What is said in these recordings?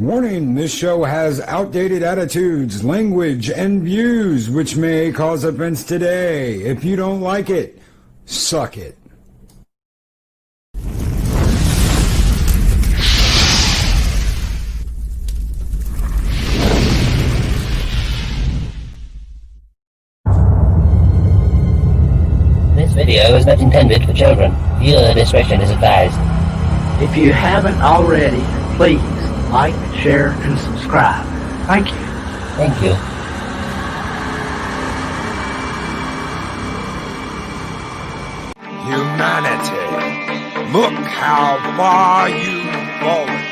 Warning, this show has outdated attitudes, language, and views which may cause offense today. If you don't like it, suck it. This video is not intended for children. Viewer discretion is advised. If you haven't already, please like, share, and subscribe. Thank you. Thank you. Humanity, look how far you've fallen.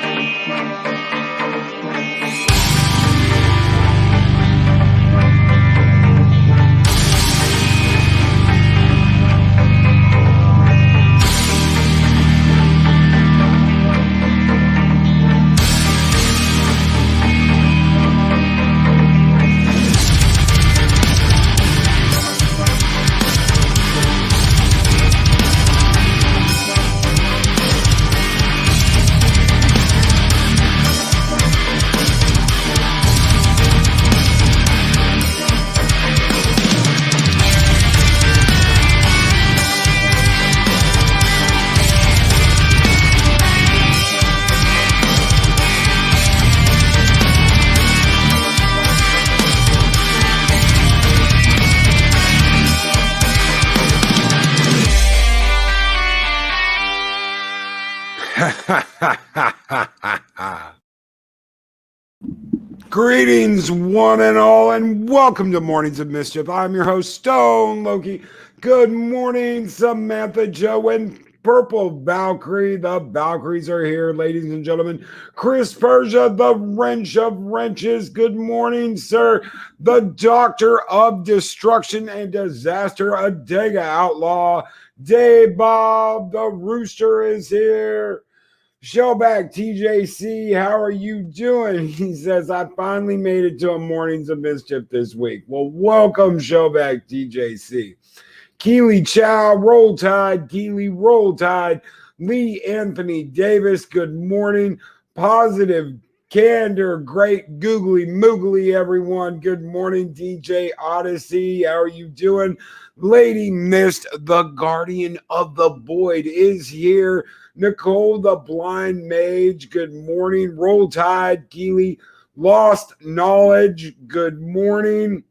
Greetings, one and all, and welcome to Mornings of Mischief. I'm your host, Stone Loki. Good morning, Samantha, Joe, and Purple Valkyrie. The Valkyries are here, ladies and gentlemen. Chris Persia, the wrench of wrenches. Good morning, sir. The Doctor of Destruction and Disaster, Adega Outlaw. Day Bob, the Rooster, is here. Showback TJC, how are you doing? He says, I finally made it to a Mornings of Mischief this week. Well, welcome, Showback TJC. Keely Chow, Roll Tide. Keely, Roll Tide. Lee Anthony Davis, good morning. Positive Candor, great googly moogly, everyone. Good morning, DJ Odyssey. How are you doing? Lady Myst, the Guardian of the Void, is here. Nicole, the Blind Mage, good morning. Roll Tide, Keely, Lost Knowledge, good morning.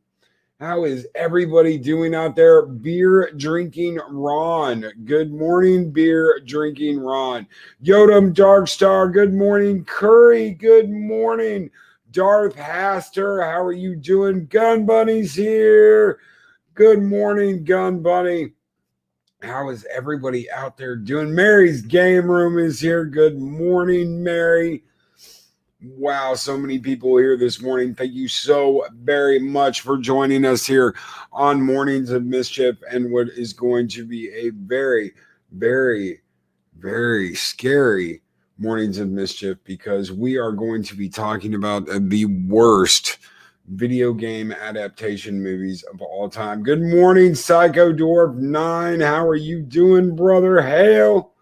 How is everybody doing out there? Beer Drinking Ron, good morning. Beer Drinking Ron. Yodam Darkstar, good morning. Curry, good morning. Darth Haster, how are you doing? Gun Bunny's here. Good morning, Gun Bunny. How is everybody out there doing? Mary's Game Room is here. Good morning, Mary. Wow, so many people here this morning. Thank you so very much for joining us here on Mornings of Mischief and what is going to be a very, very, very scary Mornings of Mischief, because we are going to be talking about the worst video game adaptation movies of all time. Good morning, Psycho Dwarf 9. How are you doing, brother? Hail.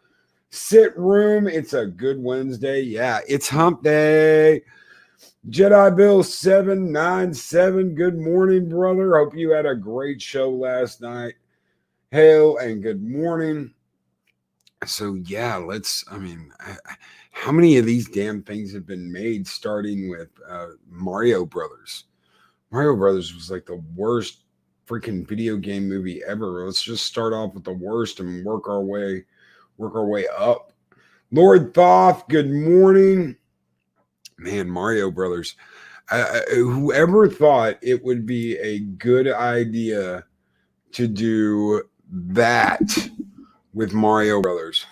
Sit room. It's a good Wednesday. Yeah, it's hump day. Jedi Bill 797. Good morning, brother. Hope you had a great show last night. Hail and good morning. So yeah, how many of these damn things have been made, starting with Mario Brothers? Mario Brothers was like the worst freaking video game movie ever. Let's just start off with the worst and work our way up. Lord Thoth, good morning. Man, Mario Brothers. Whoever thought it would be a good idea to do that with Mario Brothers?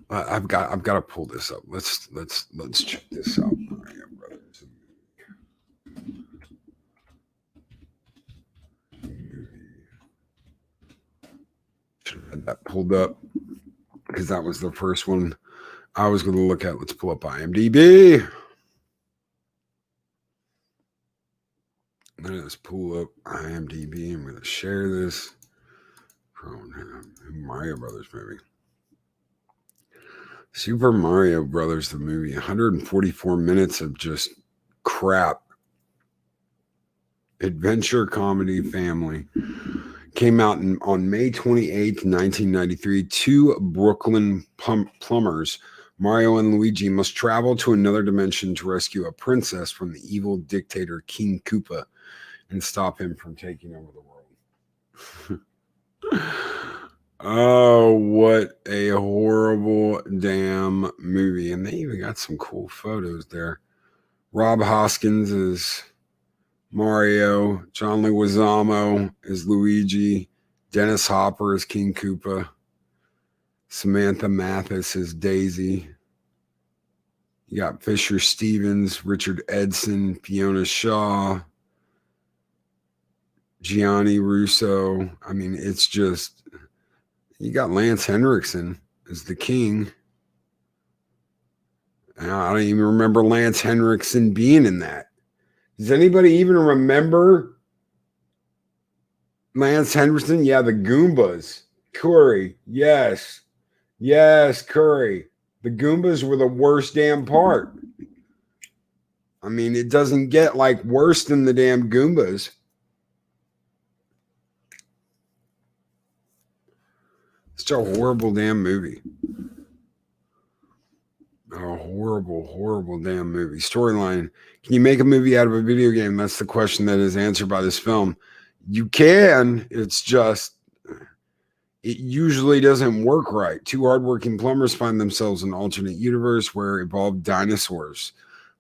I've got to pull this up. Let's check this out. Mario Brothers. Should have had that pulled up, because that was the first one I was going to look at. Let's pull up IMDb. Let's pull up IMDb. I'm going to share this from Mario Brothers movie. Super Mario Brothers, the movie, 144 minutes of just crap. Adventure comedy family. Came out on May 28th, 1993. Two Brooklyn plumbers, Mario and Luigi, must travel to another dimension to rescue a princess from the evil dictator King Koopa and stop him from taking over the world. Oh, what a horrible damn movie. And they even got some cool photos there. Rob Hoskins is Mario, John Leguizamo is Luigi, Dennis Hopper is King Koopa, Samantha Mathis is Daisy. You got Fisher Stevens, Richard Edson, Fiona Shaw, Gianni Russo. I mean, it's just, you got Lance Henriksen as the king. I don't even remember Lance Henriksen being in that. Does anybody even remember Lance Henriksen? Yeah, the Goombas. Curry. Yes. Yes, Curry. The Goombas were the worst damn part. I mean, it doesn't get like worse than the damn Goombas. It's a horrible damn movie. A horrible, horrible damn movie. Storyline. Can you make a movie out of a video game? That's the question that is answered by this film. You can. It's just, it usually doesn't work right. Two hardworking plumbers find themselves in an alternate universe where evolved dinosaurs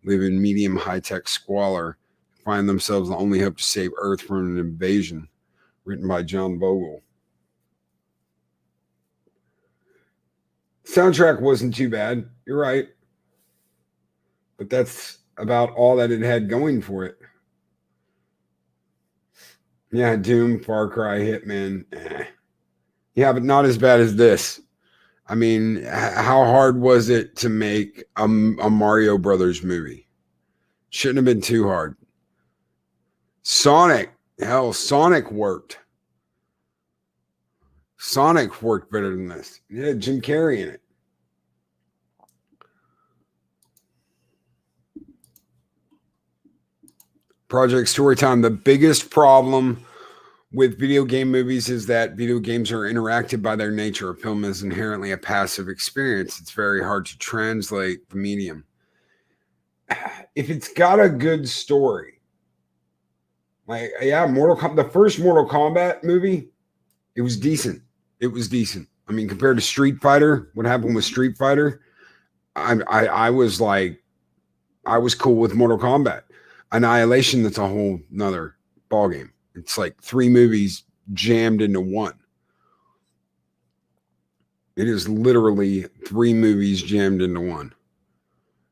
live in medium high-tech squalor, find themselves the only hope to save Earth from an invasion. Written by John Bogle. Soundtrack wasn't too bad. You're right. But that's about all that it had going for it. Yeah, Doom, Far Cry, Hitman. Yeah, but not as bad as this. I mean, how hard was it to make a Mario Brothers movie? Shouldn't have been too hard. Sonic. Hell, Sonic worked. Sonic worked better than this. It had Jim Carrey in it. Project Storytime. The biggest problem with video game movies is that video games are interactive by their nature. A film is inherently a passive experience. It's very hard to translate the medium. If it's got a good story, like, yeah, the first Mortal Kombat movie, it was decent. It was decent. I mean, compared to Street Fighter, what happened with Street Fighter, I was like, I was cool with Mortal Kombat. Annihilation, that's a whole nother ballgame. It's like 3 movies jammed into one. It is literally 3 movies jammed into one.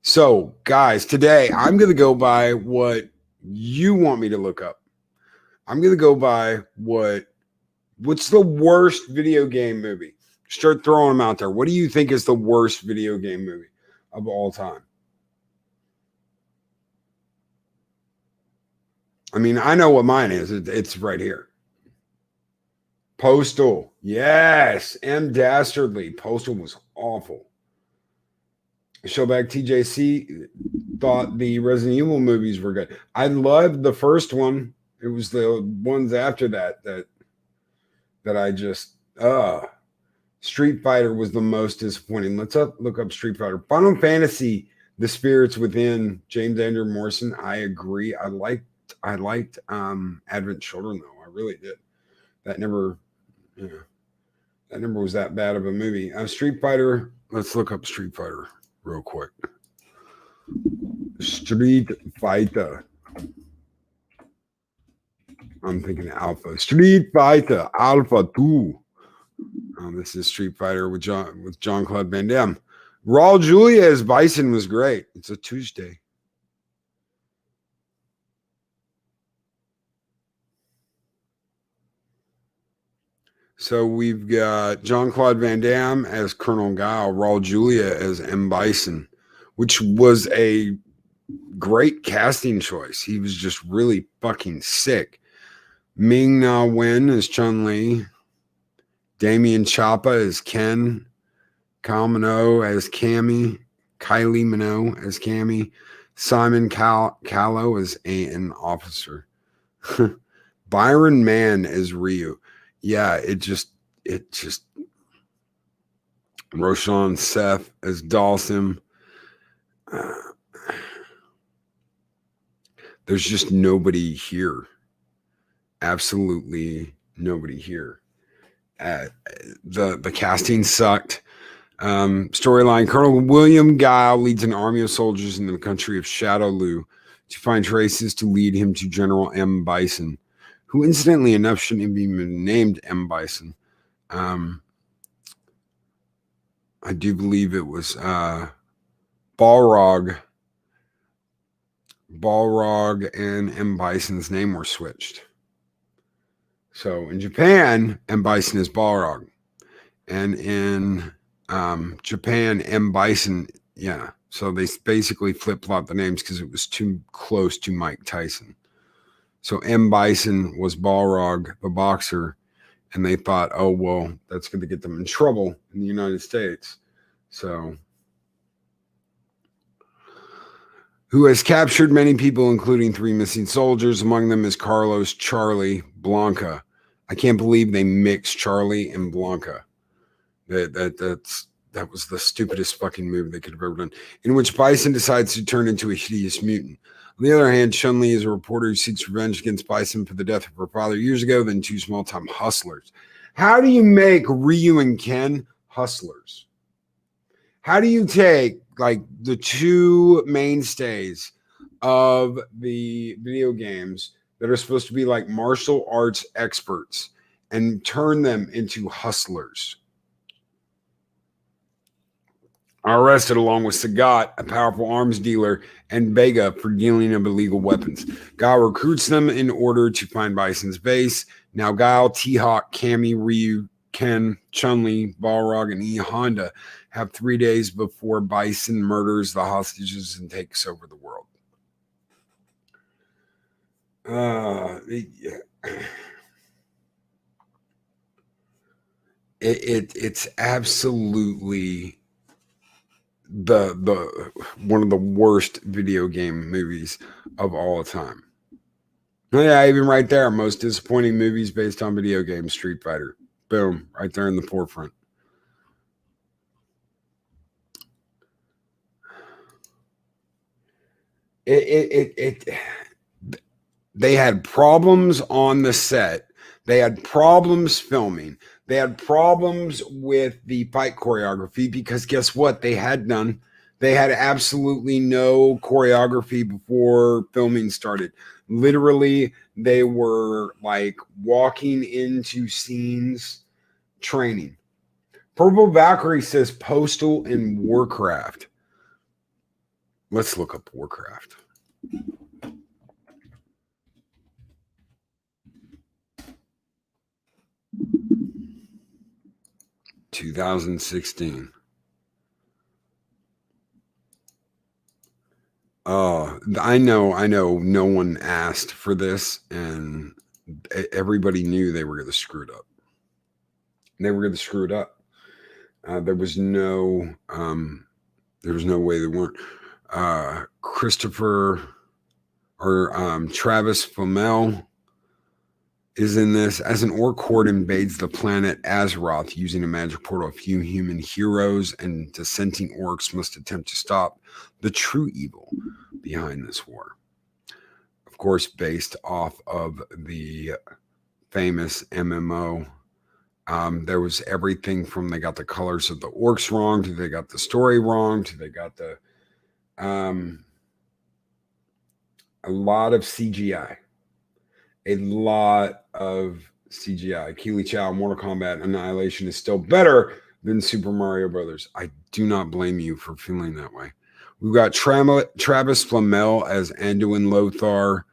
So, guys, today I'm going to go by what you want me to look up. I'm going to go by what's the worst video game movie? Start throwing them out there. What do you think is the worst video game movie of all time? I mean, I know what mine is. It's right here. Postal. Yes. M. Dastardly. Postal was awful. Showback TJC thought the Resident Evil movies were good. I loved the first one. It was the ones after that I just Street Fighter was the most disappointing. Let's look up Street Fighter. Final Fantasy, The Spirits Within, James Andrew Morrison. I agree. I liked Advent Children though. I really did. That never was that bad of a movie. Street Fighter. Let's look up Street Fighter real quick. Street Fighter. I'm thinking Alpha. Street Fighter Alpha 2. This is Street Fighter with Jean-Claude Van Damme. Raul Julia as Bison was great. It's a Tuesday. So we've got Jean-Claude Van Damme as Colonel Guile, Raul Julia as M. Bison, which was a great casting choice. He was just really fucking sick. Ming-Na Wen as Chun-Li. Damien Chapa as Ken. Kyle Minogue as Cammy, Kylie Minogue as Cammy, Simon Callow as an officer, Byron Mann as Ryu. Yeah, it just Roshan Seth as Dawson. There's just nobody here. Absolutely nobody here. The casting sucked. Storyline: Colonel William Guile leads an army of soldiers in the country of Shadowloo to find traces to lead him to General M. Bison, who incidentally enough shouldn't even be named M. Bison. I do believe it was Balrog. Balrog and M. Bison's name were switched. So in Japan, M. Bison is Balrog. And in Japan, M. Bison, yeah. So they basically flip-flopped the names because it was too close to Mike Tyson. So M. Bison was Balrog, the boxer, and they thought, oh, well, that's going to get them in trouble in the United States. So, who has captured many people, including 3 missing soldiers. Among them is Carlos Charlie Blanca. I can't believe they mixed Charlie and Blanca. That was the stupidest fucking move they could have ever done. In which Bison decides to turn into a hideous mutant. On the other hand, Chun-Li is a reporter who seeks revenge against Bison for the death of her father years ago, then 2 small-time hustlers. How do you make Ryu and Ken hustlers? How do you take like the 2 mainstays of the video games that are supposed to be like martial arts experts and turn them into hustlers? Are arrested along with Sagat, a powerful arms dealer, and Vega for dealing of illegal weapons. Guile recruits them in order to find Bison's base. Now Guile, T-Hawk, Cammy, Ryu, Ken, Chun-Li, Balrog, and E. Honda have 3 days before Bison murders the hostages and takes over the world. It's absolutely the one of the worst video game movies of all time. Yeah, even right there, most disappointing movies based on video games, Street Fighter. Boom, right there in the forefront. They had problems on the set. They had problems filming. They had problems with the fight choreography because guess what? They had none. They had absolutely no choreography before filming started. Literally, they were like walking into scenes training. Purple Valkyrie says Postal and Warcraft. Let's look up Warcraft. (2016) Oh, I know no one asked for this, and everybody knew they were going to screw it up. There was no way they weren't. Christopher or Travis Flamel is in this. As an orc horde invades the planet Azeroth using a magic portal, a few human heroes and dissenting orcs must attempt to stop the true evil behind this war. Of course, based off of the famous MMO. There was everything from they got the colors of the orcs wrong to they got the story wrong to they got the a lot of CGI. A lot of CGI. Keely Chow, Mortal Kombat Annihilation is still better than Super Mario Brothers. I do not blame you for feeling that way. We've got Travis Flamel as Anduin Lothar,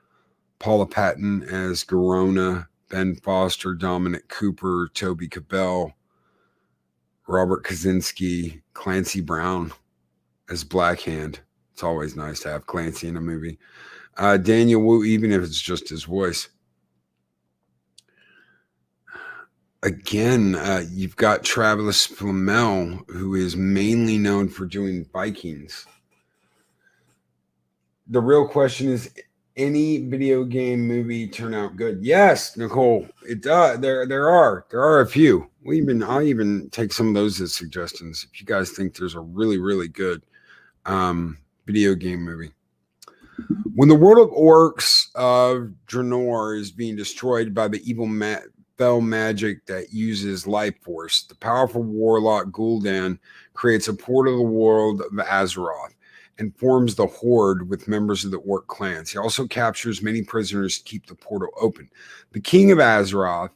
Paula Patton as Garona, Ben Foster, Dominic Cooper, Toby Cabell, Robert Kaczynski, Clancy Brown as Blackhand. It's always nice to have Clancy in a movie. Daniel Wu, even if it's just his voice. again, you've got Travis Flamel, who is mainly known for doing Vikings. The real question is, any video game movie turn out good? Yes, Nicole, it does. There are a few. I'll even take some of those as suggestions if you guys think there's a really, really good video game movie. When the world of orcs of Draenor is being destroyed by the evil spell magic that uses life force, the powerful warlock Gul'dan creates a portal to the world of Azeroth and forms the Horde with members of the orc clans. He also captures many prisoners to keep the portal open. The king of Azeroth,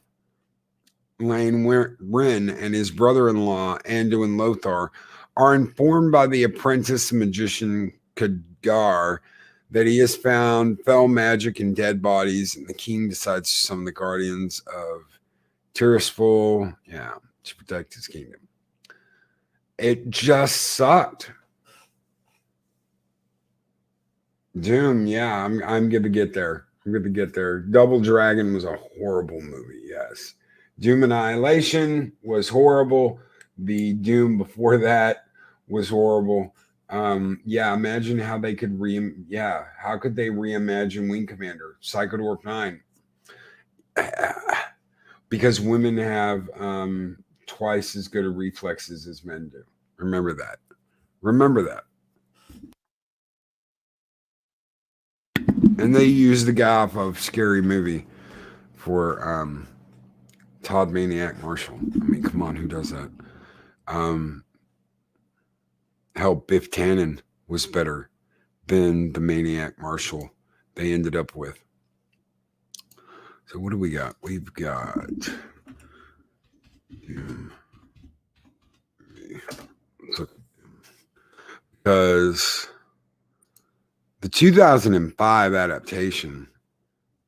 Lane Wren, and his brother-in-law, Anduin Lothar, are informed by the apprentice magician Khadgar that he has found fell magic in dead bodies, and the king decides to summon the guardians of Tirisfal, to protect his kingdom. It just sucked. Doom, I'm gonna get there. Double Dragon was a horrible movie, yes. Doom Annihilation was horrible. The Doom before that was horrible. Imagine how they could how could they reimagine Wing Commander, Psychodorp 9? Because women have twice as good of reflexes as men do. Remember that. And they use the guy off of Scary Movie for Todd Maniac Marshall. I mean, come on, who does that? Hell, Biff Tannen was better than the Maniac Marshall they ended up with. So what do we got? We've got because the 2005 adaptation,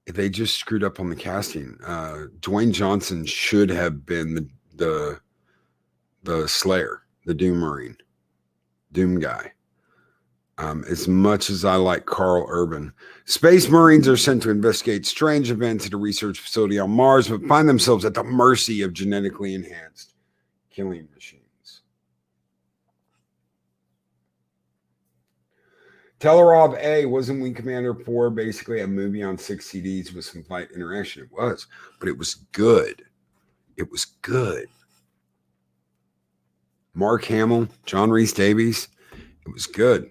they just screwed up on the casting. Dwayne Johnson should have been the Slayer, the Doom Marine, Doom guy. As much as I like Carl Urban, Space Marines are sent to investigate strange events at a research facility on Mars, but find themselves at the mercy of genetically enhanced killing machines. Telerov A wasn't Wing Commander 4 basically a movie on 6 CDs with some flight interaction? It was, but it was good. Mark Hamill, John Rhys Davies, it was good.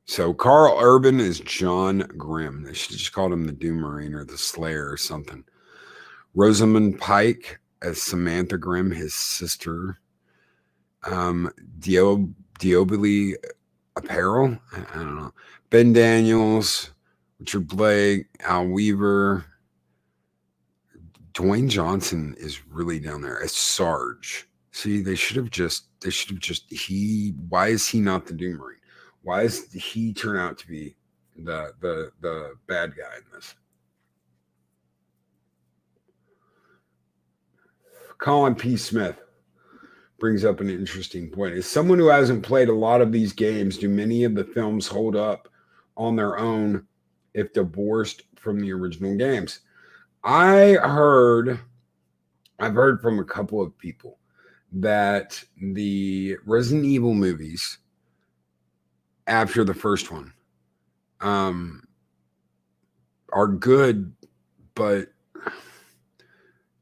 So Carl Urban is John Grimm. They should have just called him the Doom Marine or the Slayer or something. Rosamund Pike as Samantha Grimm, his sister. Diobili Apparel, I don't know. Ben Daniels, Richard Blake, Al Weaver. Dwayne Johnson is really down there as Sarge. See, why is he not the Doom Marine? Why does he turn out to be the bad guy in this? Colin P. Smith brings up an interesting point. As someone who hasn't played a lot of these games, do many of the films hold up on their own if divorced from the original games? I've heard from a couple of people that the Resident Evil movies after the first one are good, but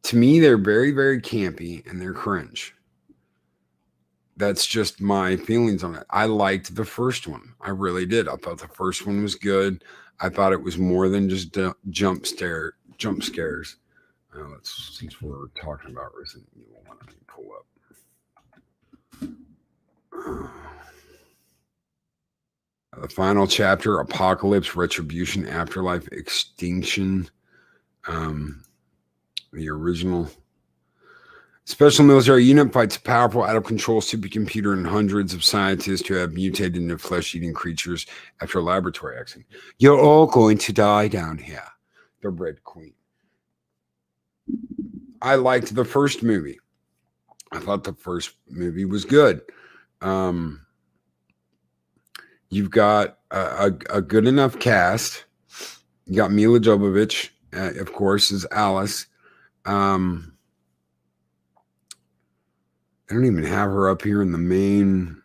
to me they're very, very campy and they're cringe. That's just my feelings on it. I liked the first one. I really did. I thought the first one was good. I thought it was more than just jump scares. Since we're talking about Resident Evil, let me pull up. The final chapter, Apocalypse, Retribution, Afterlife, Extinction. The original. Special military unit fights a powerful, out-of-control supercomputer and hundreds of scientists who have mutated into flesh-eating creatures after a laboratory accident. You're all going to die down here. The Red Queen. I liked the first movie. I thought the first movie was good. You've got a good enough cast. You got Mila Jovovich, of course, as Alice. They don't even have her up here in the main.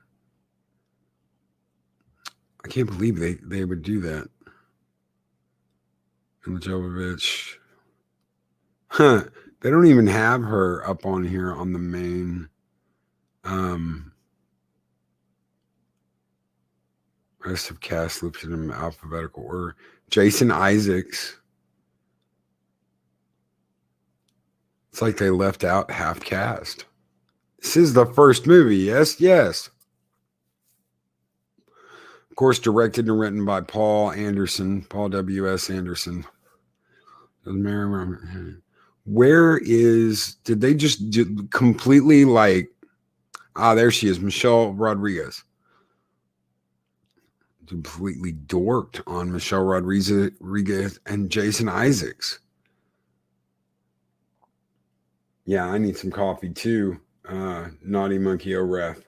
I can't believe they would do that. And Jovovich. Huh. They don't even have her up on here on the main. Rest of cast listed in alphabetical order. Jason Isaacs. It's like they left out half cast. This is the first movie. Yes, yes. Of course, directed and written by Paul Anderson, Paul W.S. Anderson. Where is, did they just completely like, there she is, Michelle Rodriguez. Completely dorked on Michelle Rodriguez and Jason Isaacs. Yeah, I need some coffee too. Naughty Monkey O'Reth.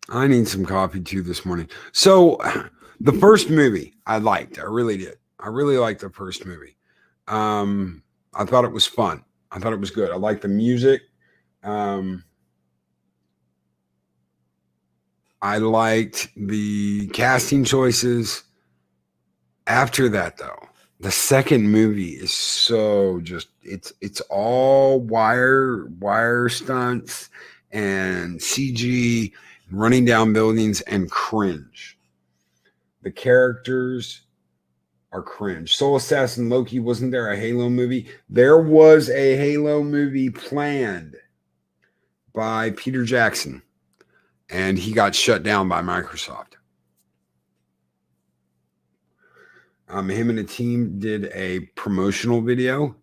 I need some coffee too this morning. So the first movie I liked. I really did. I really liked the first movie. I thought it was fun. I thought it was good. I liked the music. I liked the casting choices. After that, though, the second movie is so just it's all wire stunts and CG, running down buildings and cringe. The characters are cringe. Soul Assassin Loki, wasn't there a Halo movie? There was a Halo movie planned by Peter Jackson, and he got shut down by Microsoft. Him and the team did a promotional video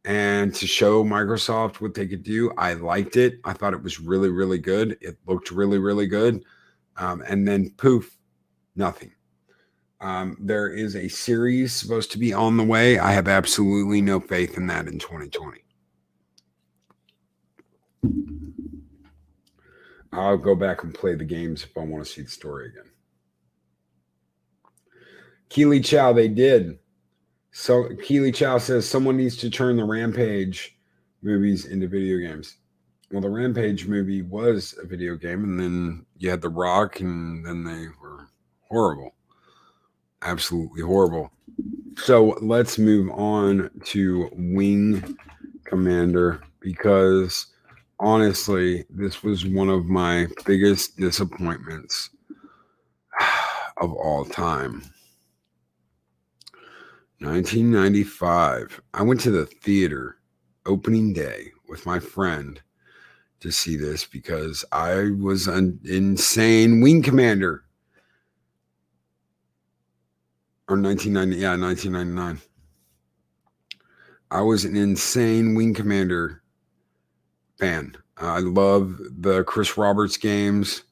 and to show Microsoft what they could do. I liked it. I thought it was really, really good. It looked really, really good. And then poof, nothing. There is a series supposed to be on the way. I have absolutely no faith in that in 2020. I'll go back and play the games if I want to see the story again. Keely Chow, they did. So Keely Chow says someone needs to turn the Rampage movies into video games. Well, the Rampage movie was a video game, and then you had The Rock, and then they were horrible. Absolutely horrible. So let's move on to Wing Commander, because honestly, this was one of my biggest disappointments of all time. 1995. I went to the theater opening day with my friend to see this because I was an insane Wing Commander. Or 1999. I was an insane Wing Commander fan. I love the Chris Roberts games.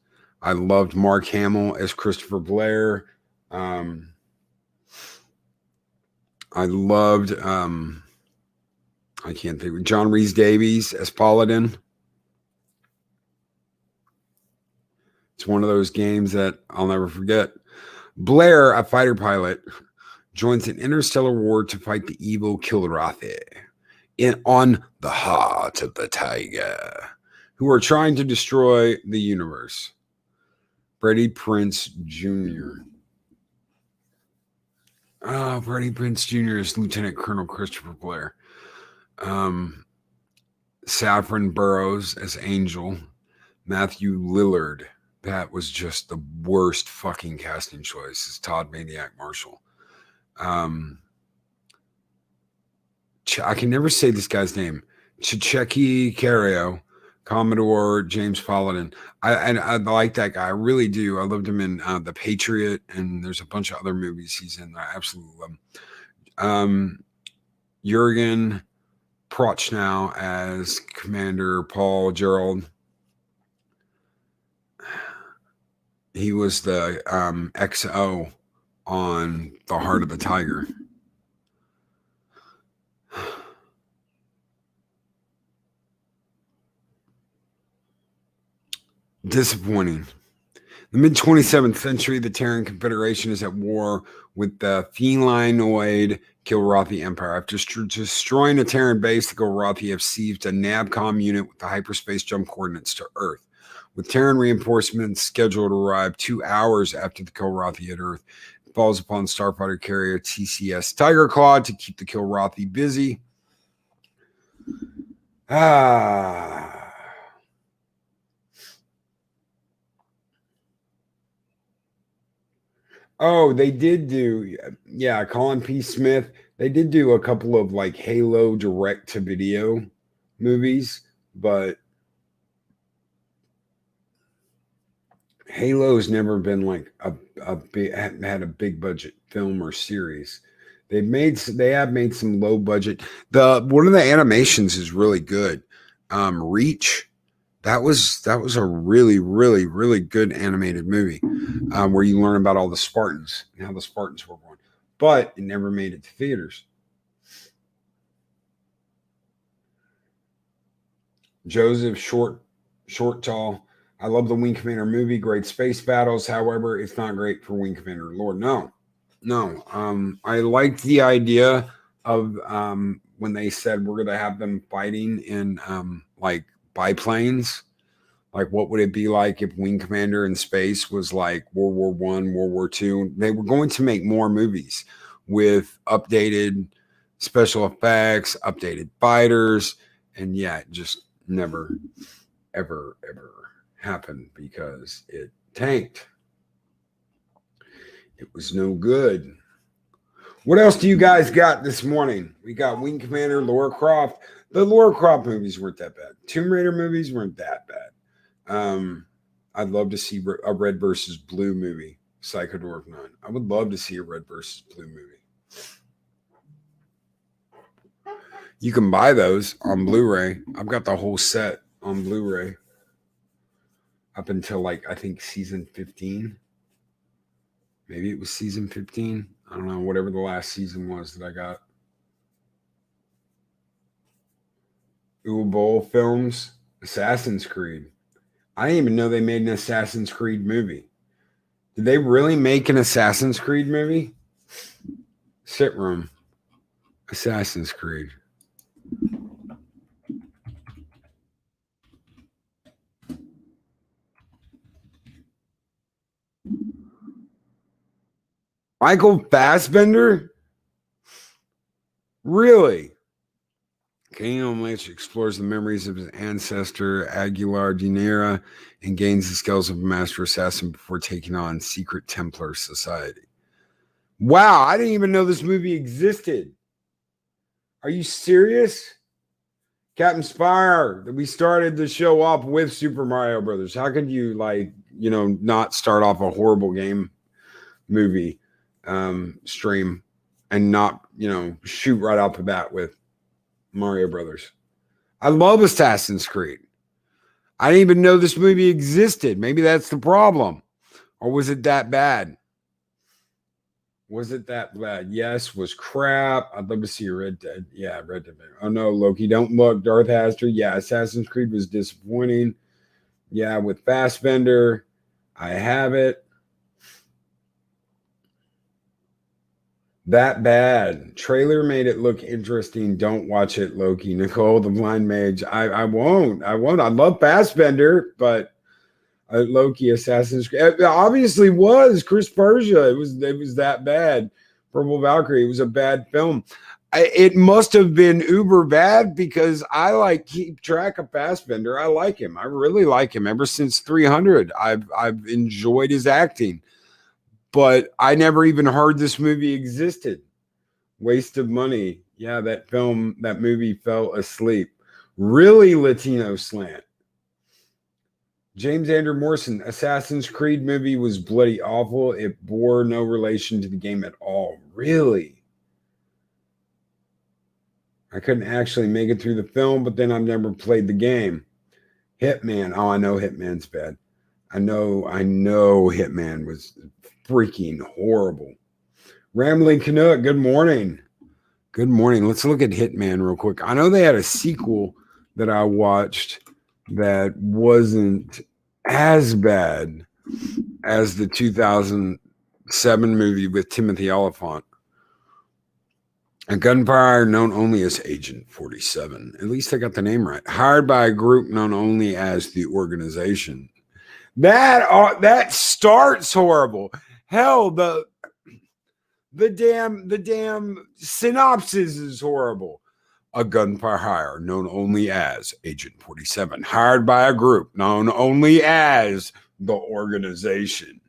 I loved Mark Hamill as Christopher Blair. I loved, I can't think, John Rhys Davies as Paladin. It's one of those games that I'll never forget. Blair, a fighter pilot, joins an interstellar war to fight the evil Kilrathi on the heart of the tiger, who are trying to destroy the universe. Freddie Prinze Jr. Freddie Prinze Jr. is Lieutenant Colonel Christopher Blair. Saffron Burrows as Angel. Matthew Lillard. That was just the worst fucking casting choice. Is Todd Maniac Marshall. I can never say this guy's name. Chicheki Cario, Commodore James Paladin. I like that guy. I really do. I loved him in The Patriot, and there's a bunch of other movies he's in that I absolutely love him. Jurgen Prochnow as Commander Paul Gerald. He was the XO on The Heart of the Tiger. Disappointing. The mid-27th century, the Terran Confederation is at war with the felinoid Kilrathi Empire. After destroying a Terran base, the Kilrathi have seized a NAVCOM unit with the hyperspace jump coordinates to Earth. With Terran reinforcements scheduled to arrive 2 hours after the Kilrathi hit Earth, it falls upon starfighter carrier TCS Tiger Claw to keep the Kilrathi busy. Oh, they did do, yeah, Colin P. Smith. They did do a couple of like Halo direct-to-video movies, but Halo's never been like a big, had a big budget film or series. They have made some low budget. One of the animations is really good. Reach. That was a really, really, really good animated movie where you learn about all the Spartans and how the Spartans were born. But it never made it to theaters. Joseph Short Tall. I love the Wing Commander movie. Great space battles. However, it's not great for Wing Commander. Lord, no. I liked the idea of when they said we're going to have them fighting in like biplanes. Like, what would it be like if Wing Commander in space was like World War I, World War II? They were going to make more movies with updated special effects, updated fighters, and yeah, it just never, ever happened because it tanked. It was no good. What else do you guys got this morning? We got Wing Commander, Lara Croft. The Lara Croft movies weren't that bad. Tomb Raider movies weren't that bad. I'd love to see a Red versus Blue movie, Psychodork 9. I would love to see a Red versus Blue movie. You can buy those on Blu-ray. I've got the whole set on Blu-ray up until like, I think season 15. Maybe it was season 15. I don't know, whatever the last season was that I got. Bowl Films, Assassin's Creed. I didn't even know they made an Assassin's Creed movie. Did they really make an Assassin's Creed movie? Sit Room. Assassin's Creed. Michael Fassbender? Really? Kano Lynch explores the memories of his ancestor, Aguilar de Nera, and gains the skills of a master assassin before taking on secret Templar society. Wow, I didn't even know this movie existed. Are you serious? Captain Spire, we started the show off with Super Mario Brothers. How could you, not start off a horrible game movie stream and not, shoot right off the bat with Mario Brothers? I love Assassin's Creed. I didn't even know this movie existed. Maybe that's the problem. Or was it that bad? Was it that bad? Yes, was crap. I'd love to see Red Dead. Yeah, Red Dead. Oh no, Loki, don't look. Darth Astor. Yeah, Assassin's Creed was disappointing. Yeah, with Fassbender. I have it. That bad. Trailer made it look interesting. Don't watch it, Loki. Nicole, the Blind Mage. I won't. I love Fassbender, but Loki, Assassin's Creed. It obviously was Chris Persia. It was that bad. Purple Valkyrie. It was a bad film. It must have been uber bad because I keep track of Fassbender. I like him. I really like him. Ever since 300, I've enjoyed his acting. But I never even heard this movie existed. Waste of money. Yeah, that movie fell asleep. Really Latino slant. James Andrew Morrison, Assassin's Creed movie was bloody awful. It bore no relation to the game at all. Really? I couldn't actually make it through the film, but then I've never played the game. Hitman. Oh, I know Hitman's bad. I know Hitman was freaking horrible. Rambling Canuck, good morning. Good morning. Let's look at Hitman real quick. I know they had a sequel that I watched that wasn't as bad as the 2000 7 movie with Timothy Oliphant. A gunfire known only as Agent 47. At least I got the name right. Hired by a group known only as the Organization. That starts horrible. Hell, the damn synopsis is horrible. A gunfire hire known only as Agent 47. Hired by a group known only as the Organization.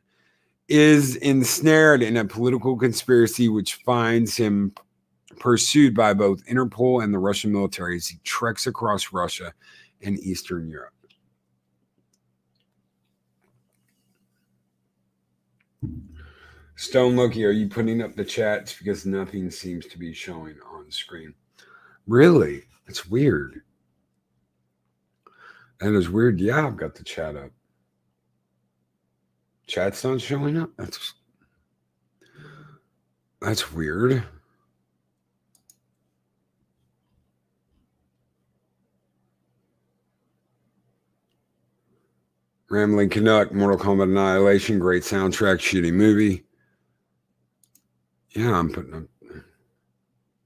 Is ensnared in a political conspiracy which finds him pursued by both Interpol and the Russian military as he treks across Russia and Eastern Europe. Stone Loki, are you putting up the chats? Because nothing seems to be showing on screen. Really? It's weird. That is weird. Yeah, I've got the chat up. Chat's not showing up? That's weird. Rambling Canuck, Mortal Kombat Annihilation, great soundtrack, shitty movie. Yeah, I'm putting up.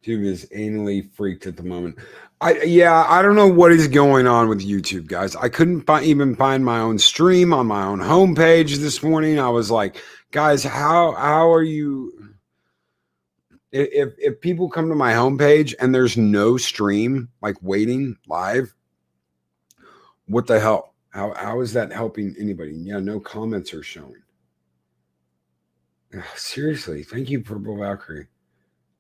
Dude is anally freaked at the moment. I don't know what is going on with YouTube, guys. I couldn't even find my own stream on my own homepage this morning. I was like, guys, how are you? If people come to my homepage and there's no stream, like waiting live, what the hell? How is that helping anybody? Yeah, no comments are showing. Seriously, thank you, Purple Valkyrie.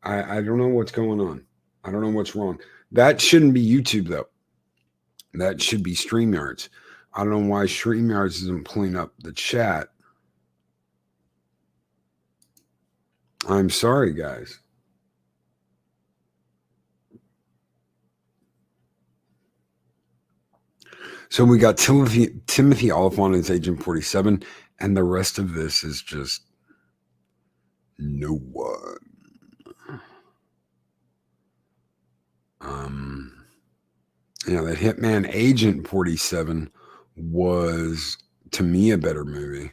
I don't know what's going on. I don't know what's wrong. That shouldn't be YouTube, though. That should be StreamYards. I don't know why StreamYards isn't pulling up the chat. I'm sorry, guys. So we got Timothy Oliphant as Agent 47, and the rest of this is just no one. That Hitman Agent 47 was, to me, a better movie.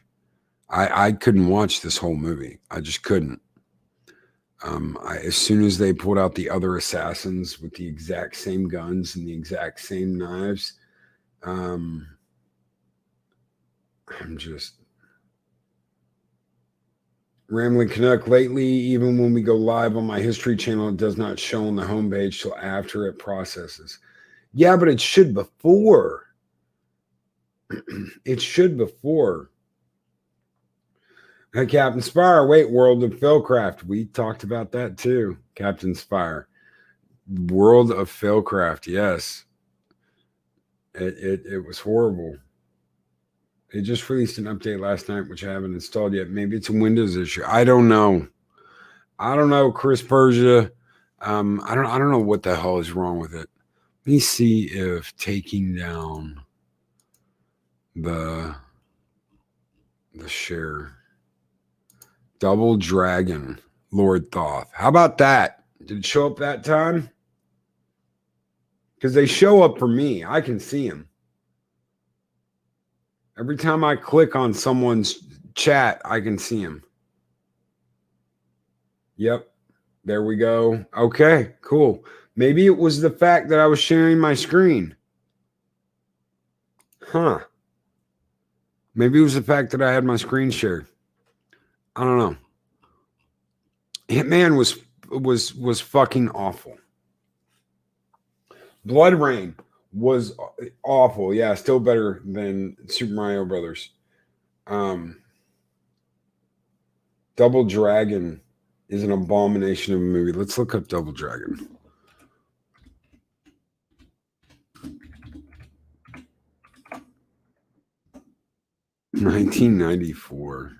I couldn't watch this whole movie. I just couldn't. As soon as they pulled out the other assassins with the exact same guns and the exact same knives, I'm just Rambling Canuck. Lately, even when we go live on my history channel, it does not show on the homepage till after it processes. Yeah, but it should before. It should before. Hey, Captain Spire. Wait, World of Failcraft. We talked about that too. Captain Spire. World of Failcraft. Yes. It was horrible. They just released an update last night, which I haven't installed yet. Maybe it's a Windows issue. I don't know. Chris Persia. I don't know what the hell is wrong with it. Let me see if taking down the share. Double Dragon, Lord Thoth. How about that? Did it show up that time? Because they show up for me. I can see them. Every time I click on someone's chat, I can see them. Yep. There we go. Okay, cool. Maybe it was the fact that I was sharing my screen. Huh. Maybe it was the fact that I had my screen shared. I don't know. Hitman was fucking awful. Blood Rain was awful. Yeah, still better than Super Mario Brothers. Double Dragon is an abomination of a movie. Let's look up Double Dragon. $1994.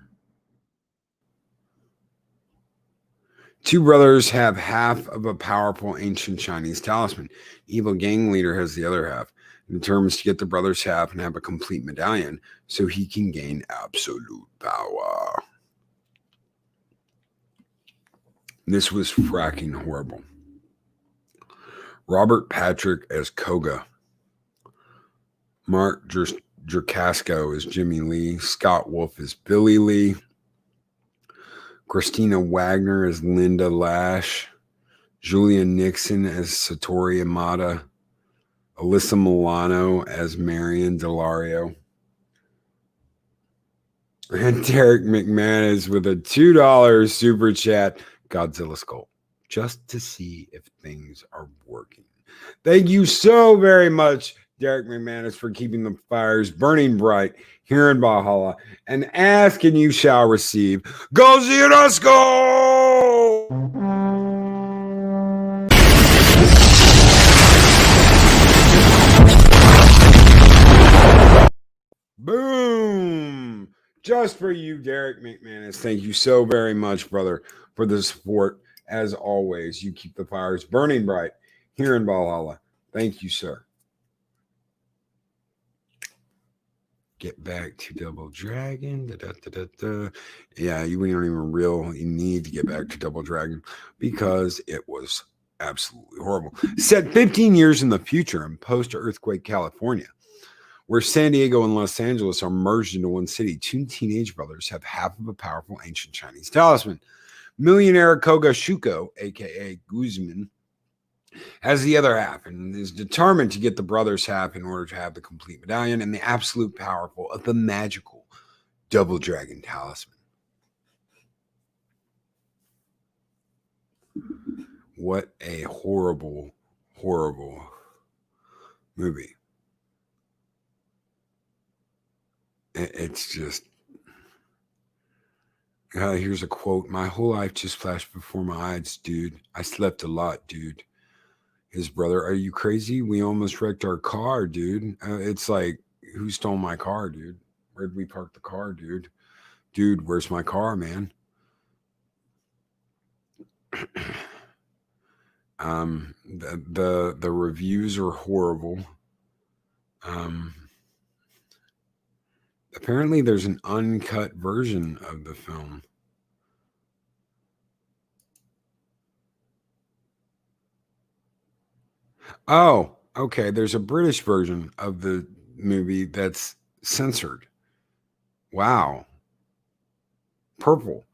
Two brothers have half of a powerful ancient Chinese talisman. Evil gang leader has the other half. He determines to get the brother's half and have a complete medallion so he can gain absolute power. This was fracking horrible. Robert Patrick as Koga. Mark Jerkasco as Jimmy Lee. Scott Wolf as Billy Lee. Christina Wagner as Linda Lash. Julia Nixon as Satori Amada. Alyssa Milano as Marion Delario. And Derek McManus with a $2 super chat, Godzilla Skull, just to see if things are working. Thank you so very much, Derek McManus, for keeping the fires burning bright here in Valhalla. And ask and you shall receive. Godzilla Skull! Boom! Just for you, Derek McManus. Thank you so very much, brother, for the support. As always, you keep the fires burning bright here in Valhalla. Thank you, sir. Get back to Double Dragon. Yeah, we don't even really need to get back to Double Dragon because it was absolutely horrible. Set 15 years in the future in post-earthquake California, where San Diego and Los Angeles are merged into one city. Two teenage brothers have half of a powerful ancient Chinese talisman. Millionaire Koga Shuko, a.k.a. Guzman, has the other half and is determined to get the brothers' half in order to have the complete medallion and the absolute powerful of the magical Double Dragon talisman. What a horrible, horrible movie. It's just... here's a quote. My whole life just flashed before my eyes, dude. I slept a lot, dude. His brother, are you crazy? We almost wrecked our car, dude. It's like, who stole my car, dude? Where'd we park the car, dude? Dude, where's my car, man? The reviews are horrible. Apparently there's an uncut version of the film. Oh, okay. There's a British version of the movie that's censored. Wow. Purple.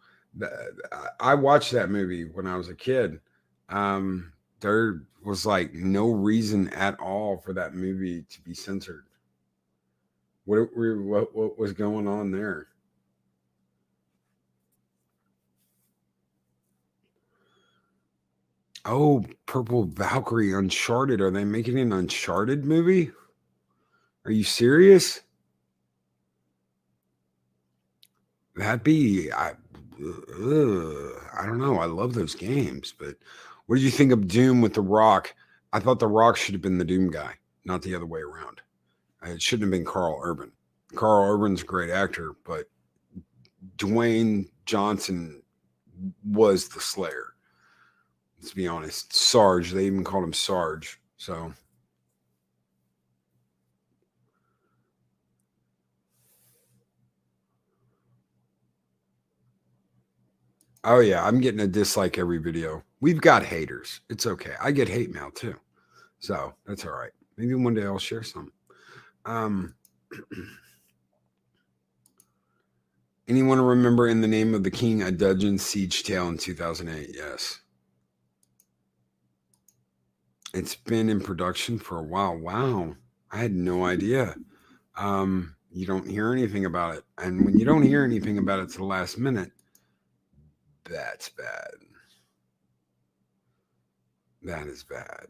I watched that movie when I was a kid. There was like no reason at all for that movie to be censored. What was going on there? Oh, Purple Valkyrie, Uncharted. Are they making an Uncharted movie? Are you serious? That'd be, I don't know. I love those games, but what did you think of Doom with The Rock? I thought The Rock should have been the Doom guy, not the other way around. It shouldn't have been Carl Urban. Carl Urban's a great actor, but Dwayne Johnson was the Slayer. Let's be honest. Sarge, they even called him Sarge. So, oh yeah, I'm getting a dislike every video. We've got haters. It's okay. I get hate mail too. So that's all right. Maybe one day I'll share some. Anyone remember In the Name of the King, a Dungeon Siege Tale in 2008? Yes. It's been in production for a while. Wow. I had no idea. You don't hear anything about it. And when you don't hear anything about it to the last minute, that's bad. That is bad.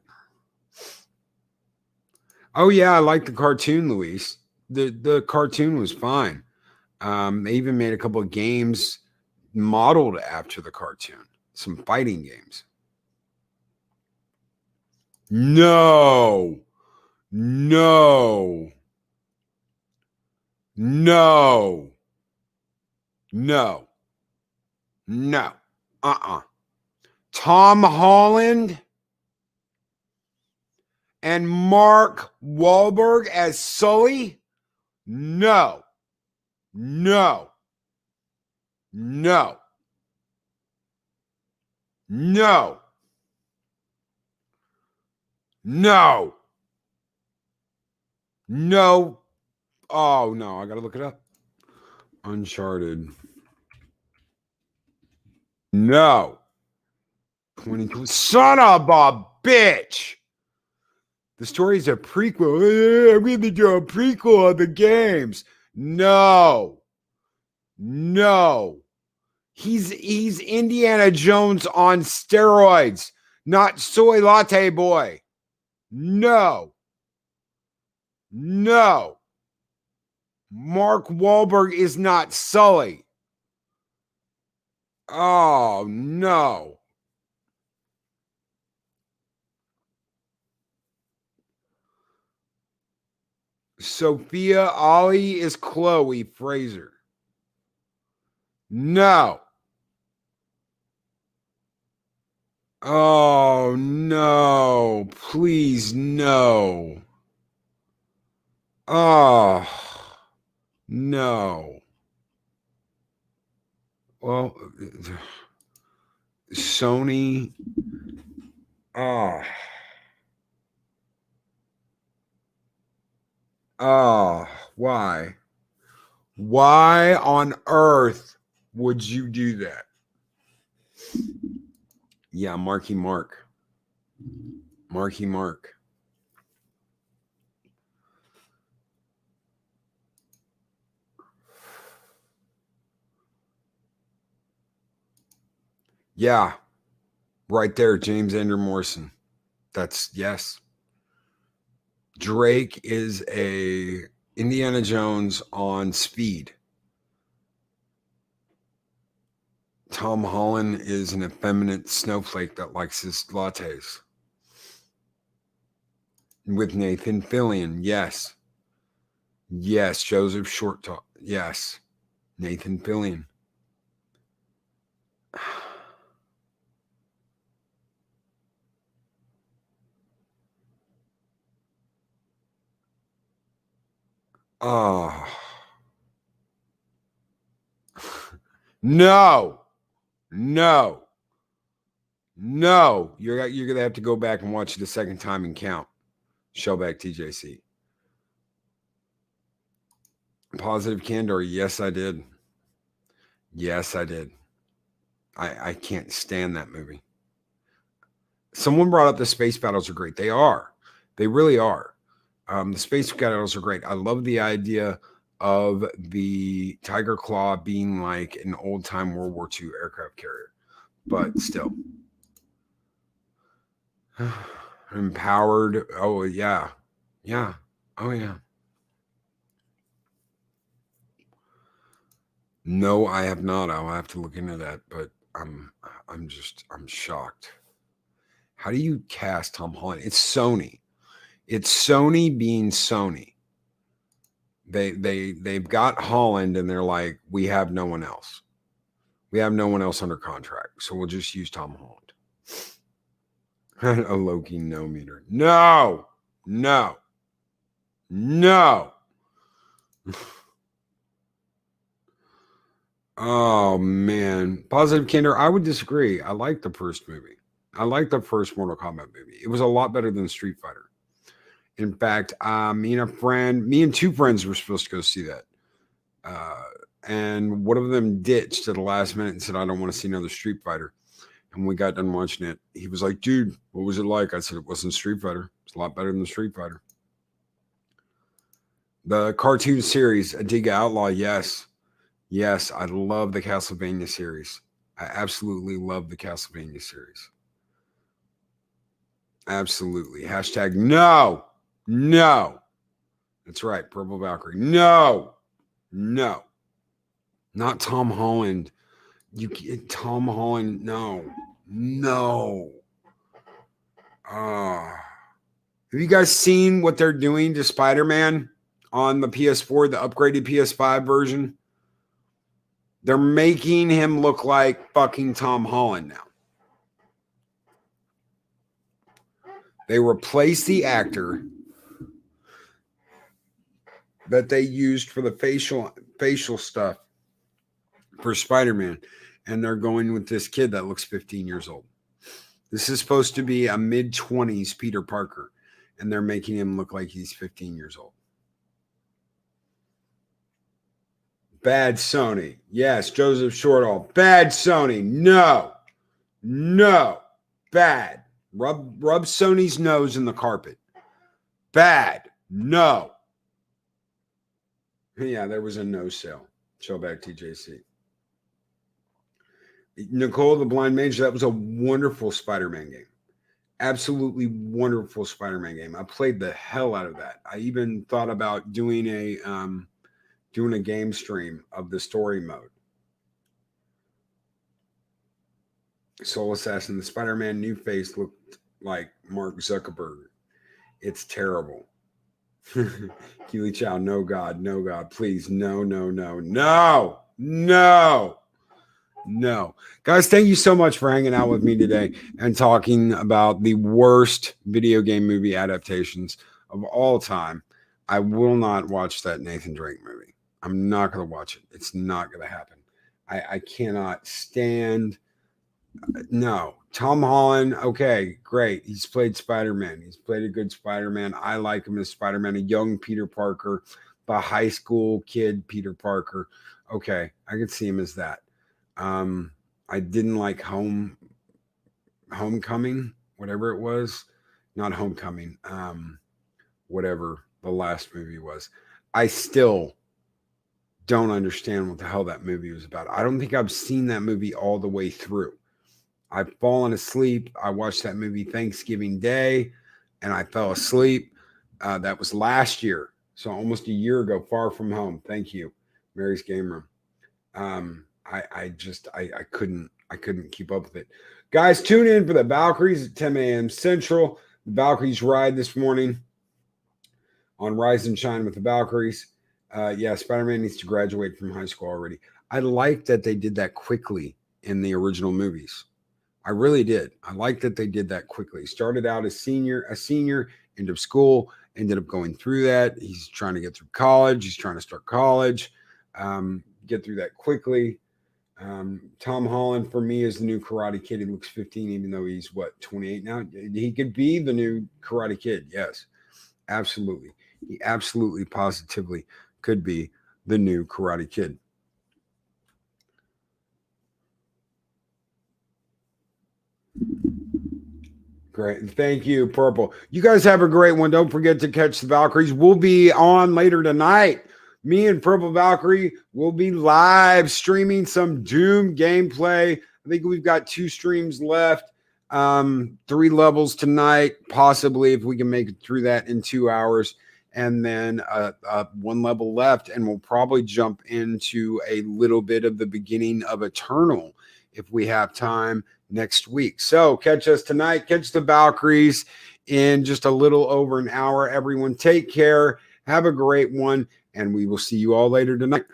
Oh, yeah, I like the cartoon, Luis. The cartoon was fine. They even made a couple of games modeled after the cartoon. Some fighting games. No. No. No. No. No. Tom Holland and Mark Wahlberg as Sully? No. No. No. No. No. No. Oh, no. I got to look it up. Uncharted. No. 2020. Son of a bitch. The story is a prequel. I'm going to do a prequel of the games. No. He's Indiana Jones on steroids, not soy latte boy. No. Mark Wahlberg is not Sully. Oh, no. Sophia Ali is Chloe Fraser. No. Oh, no. Please, no. Oh, no. Well, Sony. Oh. Oh, why? Why on earth would you do that? Yeah, Marky Mark. Yeah, right there, James Andrew Morrison. That's yes. Drake is a Indiana Jones on speed. Tom Holland is an effeminate snowflake that likes his lattes. With Nathan Fillion, yes. Yes, Joseph Shorttalk, yes. Nathan Fillion. Oh. No. You're going to have to go back and watch it a second time and count. Shellback TJC. Positive Candor. Yes, I did. I can't stand that movie. Someone brought up the space battles are great. They are. They really are. The space battles are great. I love the idea of the Tiger Claw being like an old-time World War II aircraft carrier. But still. Empowered. Oh, yeah. Oh, yeah. No, I have not. I'll have to look into that, but I'm shocked. How do you cast Tom Holland? It's Sony. It's Sony being Sony. They've got Holland and they're like, we have no one else. We have no one else under contract, so we'll just use Tom Holland. A Loki no meter. No. Oh, man. Positive Candor, I would disagree. I like the first movie. I like the first Mortal Kombat movie. It was a lot better than Street Fighter. In fact, me and two friends were supposed to go see that. And one of them ditched at the last minute and said, I don't want to see another Street Fighter. And we got done watching it. He was like, dude, what was it like? I said, it wasn't Street Fighter. It's a lot better than Street Fighter. The cartoon series, Adiga Outlaw, yes. Yes, I love the Castlevania series. I absolutely love the Castlevania series. Absolutely. Hashtag no. That's right, Purple Valkyrie. No. Not Tom Holland. Tom Holland, no. Have you guys seen what they're doing to Spider-Man on the PS4, the upgraded PS5 version? They're making him look like fucking Tom Holland now. They replaced the actor that they used for the facial stuff for Spider-Man, and they're going with this kid that looks 15 years old. This is supposed to be a mid-20s Peter Parker, and they're making him look like he's 15 years old. Bad Sony. Yes, Joseph Shortall. Bad Sony. No. Bad. Rub Sony's nose in the carpet. Bad. No. Yeah, there was a no sale. Show back TJC. Nicole the Blind Mage, that was a wonderful Spider-Man game. Absolutely wonderful Spider-Man game. I played the hell out of that. I even thought about doing a game stream of the story mode. Soul Assassin, the Spider-Man new face looked like Mark Zuckerberg. It's terrible. Keely Chow, no God, please, no. Guys, thank you so much for hanging out with me today and talking about the worst video game movie adaptations of all time. I will not watch that Nathan Drake movie. I'm not going to watch it. It's not going to happen. I cannot stand. No. Tom Holland, okay, great. He's played Spider-Man. He's played a good Spider-Man. I like him as Spider-Man, a young Peter Parker, the high school kid Peter Parker. Okay, I could see him as that. I didn't like Homecoming, whatever it was. Not Homecoming, whatever the last movie was. I still don't understand what the hell that movie was about. I don't think I've seen that movie all the way through. I've fallen asleep. I watched that movie Thanksgiving Day, and I fell asleep. That was last year, so almost a year ago. Far From Home. Thank you, Mary's Game Room. I couldn't keep up with it. Guys, tune in for the Valkyries at 10 a.m. Central. The Valkyries ride this morning on Rise and Shine with the Valkyries. Yeah, Spider-Man needs to graduate from high school already. I like that they did that quickly in the original movies. I really did. I like that they did that quickly. Started out as a senior, end of school, ended up going through that. He's trying to get through college. He's trying to start college, get through that quickly. Tom Holland, for me, is the new Karate Kid. He looks 15, even though he's, 28 now? He could be the new Karate Kid. Yes, absolutely. He absolutely, positively could be the new Karate Kid. Great. Thank you, Purple. You guys have a great one. Don't forget to catch the Valkyries. We'll be on later tonight. Me and Purple Valkyrie will be live streaming some Doom gameplay. I think we've got 2 streams left, 3 levels tonight, possibly if we can make it through that in 2 hours, and then 1 level left, and we'll probably jump into a little bit of the beginning of Eternal if we have time next week. So catch us tonight. Catch the Valkyries in just a little over an hour. Everyone, take care. Have a great one, and we will see you all later tonight.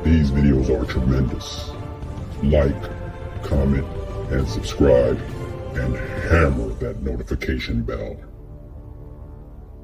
These videos are tremendous. Like, comment, and subscribe, and hammer that notification bell.